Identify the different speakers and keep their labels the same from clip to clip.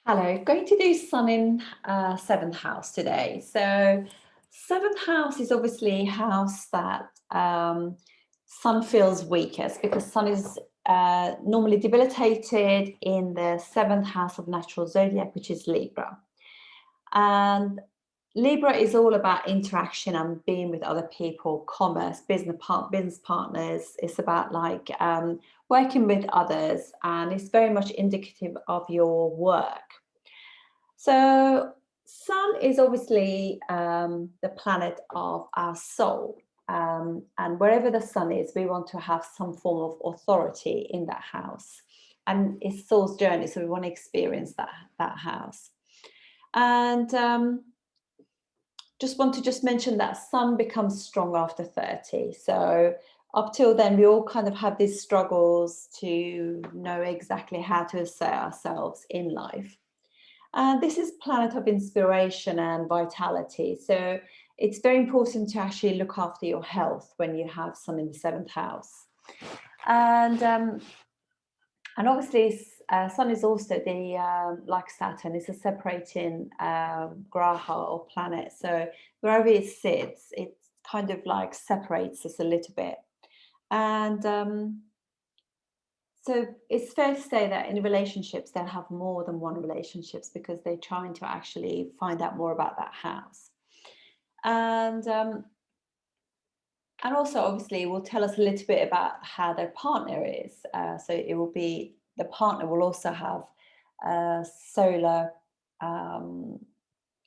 Speaker 1: Hello, going to do Sun in seventh house today. So, seventh house is obviously house that Sun feels weakest because Sun is normally debilitated in the seventh house of natural zodiac, which is Libra. And Libra is all about interaction and being with other people, commerce, business partners. It's about working with others, and it's very much indicative of your work. So, Sun is obviously the planet of our soul. And wherever the sun is, we want to have some form of authority in that house. And it's soul's journey, so we want to experience that house. And just want to mention that sun becomes strong after 30. So up till then, we all kind of have these struggles to know exactly how to assert ourselves in life. And this is planet of inspiration and vitality. So it's very important to actually look after your health when you have sun in the seventh house. And obviously, sun is also the like Saturn, it's a separating graha or planet. So wherever it sits, it kind of like separates us a little bit. And so it's fair to say that in relationships, they'll have more than one relationships because they're trying to actually find out more about that house. And also, obviously, it will tell us a little bit about how their partner is. So it will be the partner will also have solar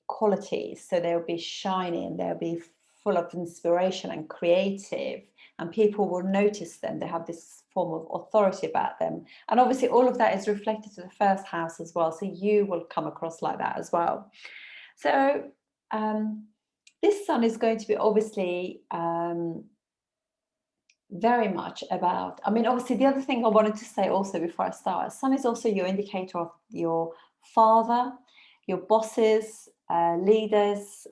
Speaker 1: qualities. So they'll be shining, they'll be full of inspiration and creative, and people will notice them. They have this form of authority about them. And obviously, all of that is reflected to the first house as well. So you will come across like that as well. So this sun is going to be obviously very much about, I mean, obviously, the other thing I wanted to say also before I start, sun is also your indicator of your father, your bosses, leaders,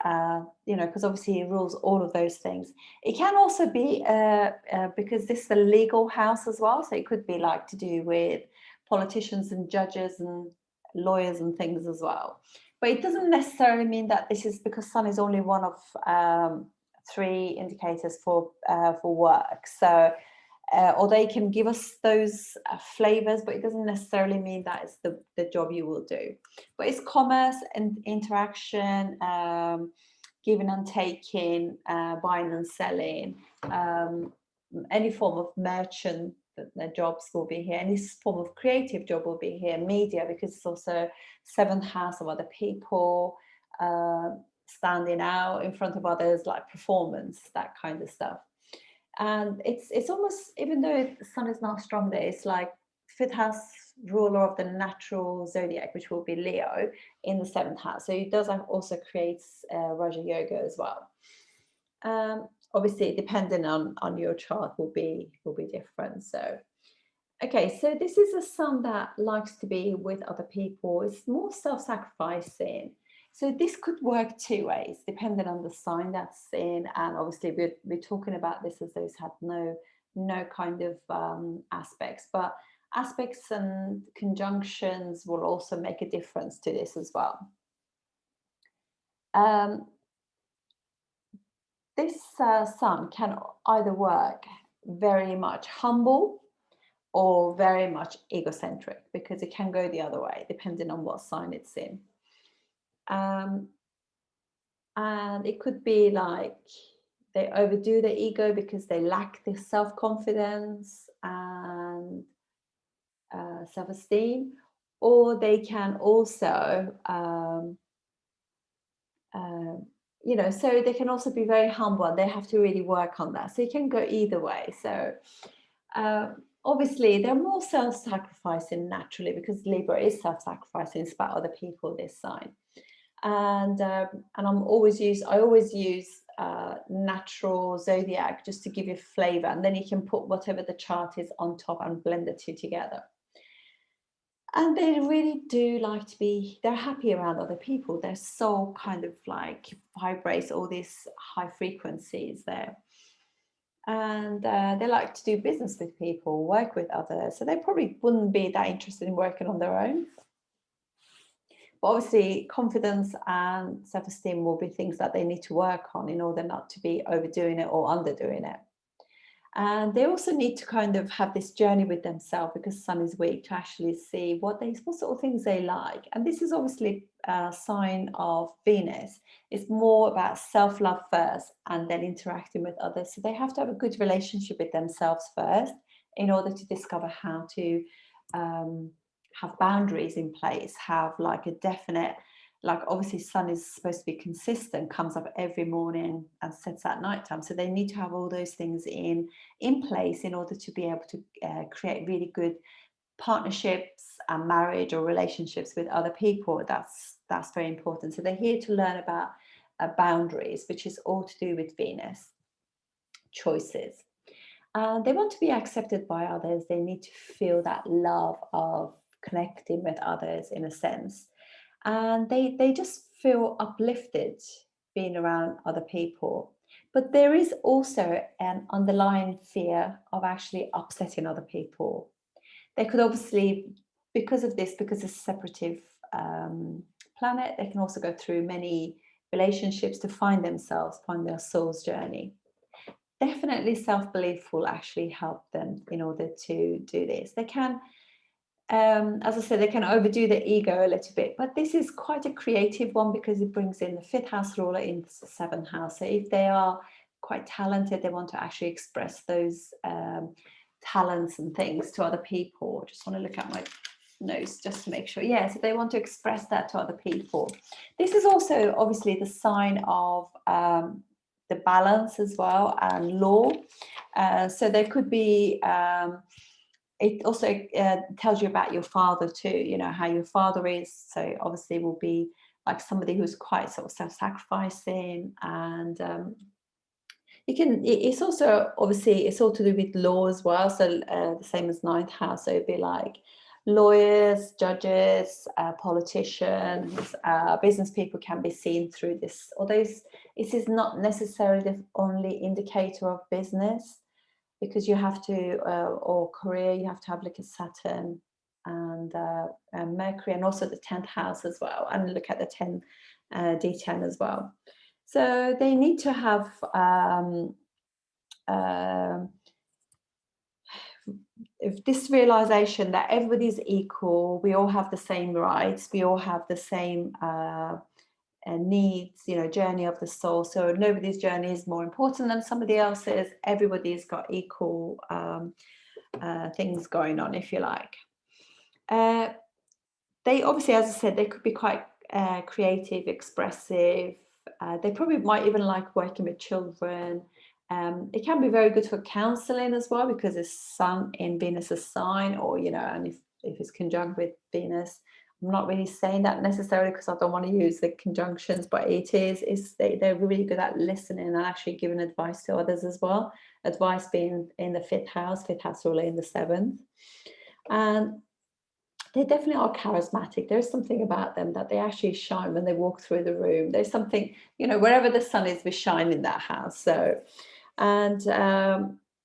Speaker 1: because obviously he rules all of those things. It can also be because this is the legal house as well. So it could be like to do with politicians and judges and lawyers and things as well. But it doesn't necessarily mean that this is because sun is only one of three indicators for work. So or they can give us those flavors, but it doesn't necessarily mean that it's the job you will do. But it's commerce and interaction, giving and taking, buying and selling, any form of merchant the jobs will be here. Any form of creative job will be here. Media, because it's also seventh house of other people, standing out in front of others, like performance, that kind of stuff. And it's almost, even though the sun is not strong there, it's like fifth house ruler of the natural zodiac, which will be Leo, in the seventh house. So it does also creates Raja Yoga as well. Obviously, depending on your chart, will be different. So okay, so this is a sun that likes to be with other people. It's more self-sacrificing. So this could work two ways, depending on the sign that's in. And obviously, we're talking about this as those had no kind of aspects, but aspects and conjunctions will also make a difference to this as well. This sun can either work very much humble or very much egocentric, because it can go the other way depending on what sign it's in. And it could be like they overdo their ego because they lack the self-confidence and self-esteem, or they can also so they can also be very humble, and they have to really work on that. So it can go either way. So obviously, they're more self-sacrificing naturally, because Libra is self-sacrificing. It's about other people, this sign. And I always use natural zodiac just to give you flavor, and then you can put whatever the chart is on top and blend the two together. And they really do like to be, they're happy around other people. Their soul kind of like vibrates all these high frequencies there. And they like to do business with people, work with others. So they probably wouldn't be that interested in working on their own. But obviously, confidence and self-esteem will be things that they need to work on in order not to be overdoing it or underdoing it. And they also need to kind of have this journey with themselves, because Sun is weak, to actually see what sort of things they like. And this is obviously a sign of Venus. It's more about self-love first and then interacting with others. So they have to have a good relationship with themselves first in order to discover how to have boundaries in place, have like a definite, like obviously Sun is supposed to be consistent, comes up every morning and sets at nighttime. So they need to have all those things in place in order to be able to create really good partnerships and marriage or relationships with other people. That's very important. So they're here to learn about boundaries, which is all to do with Venus, choices. They want to be accepted by others. They need to feel that love of connecting with others in a sense. And they just feel uplifted being around other people. But there is also an underlying fear of actually upsetting other people. They could obviously, because of this, because it's a separative planet, they can also go through many relationships to find themselves, find their soul's journey. Definitely self-belief will actually help them in order to do this. They can, as I said, they can overdo the ego a little bit, but this is quite a creative one because it brings in the fifth house ruler into the seventh house. So if they are quite talented, they want to actually express those talents and things to other people. I just want to look at my notes just to make sure. Yeah, so they want to express that to other people. This is also obviously the sign of the balance as well, and law. So there could be it also tells you about your father too, you know, how your father is. So obviously will be like somebody who's quite sort of self-sacrificing, and it's also obviously it's all to do with law as well. So the same as ninth house. So it'd be like lawyers, judges, politicians, business people can be seen through this. Although this is not necessarily the only indicator of business, because you have to, or career, you have to have like a Saturn and Mercury, and also the 10th house as well, and look at the 10 D10 as well. So they need to have if this realization that everybody's equal, we all have the same rights, we all have the same needs, you know, journey of the soul. So nobody's journey is more important than somebody else's. Everybody's got equal things going on, if you like. They obviously, as I said, they could be quite creative, expressive. They probably might even like working with children. It can be very good for counseling as well, because it's Sun in Venus's sign, or, you know, and if it's conjunct with Venus. I'm not really saying that necessarily because I don't want to use the conjunctions, but they're really good at listening and actually giving advice to others as well. Advice being in the fifth house ruler in the seventh. And they definitely are charismatic. There's something about them that they actually shine when they walk through the room. There's something, you know, wherever the sun is, we shine in that house. So,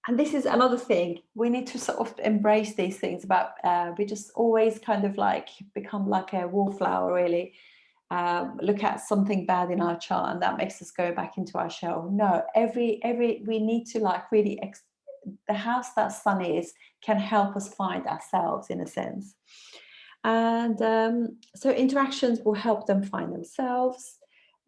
Speaker 1: and this is another thing, we need to sort of embrace these things about we just always kind of like become like a wallflower, really. Look at something bad in our chart and that makes us go back into our shell. No, every we need to like really the house that sun is can help us find ourselves in a sense. And so interactions will help them find themselves.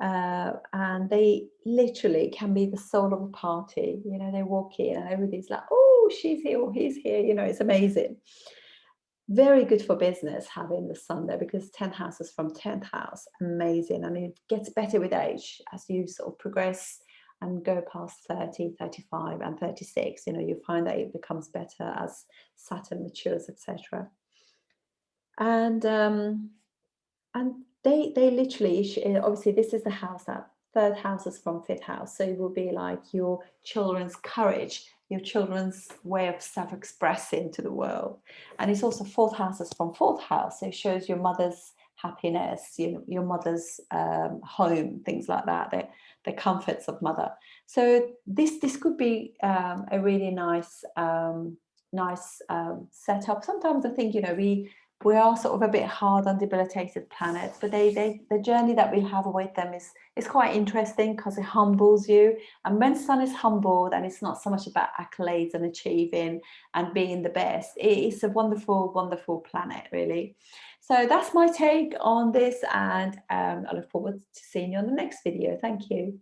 Speaker 1: And they literally can be the soul of a party. You know, they walk in and everybody's like, oh, she's here or he's here. You know, it's amazing. Very good for business having the sun there, because 10th house is from 10th house. Amazing. And it gets better with age as you sort of progress and go past 30, 35 and 36. You know, you find that it becomes better as Saturn matures, etc. And they literally, obviously this is the house that third house is from fifth house, so it will be like your children's courage, your children's way of self-expressing to the world. And it's also fourth house is from fourth house, so it shows your mother's happiness, your mother's home, things like that, the comforts of mother. So this could be a really nice setup. Sometimes I think, you know, we we are sort of a bit hard on debilitated planets, but the journey that we have with them is quite interesting because it humbles you. And when Sun is humbled, and it's not so much about accolades and achieving and being the best, it is a wonderful, wonderful planet, really. So that's my take on this, and I look forward to seeing you on the next video. Thank you.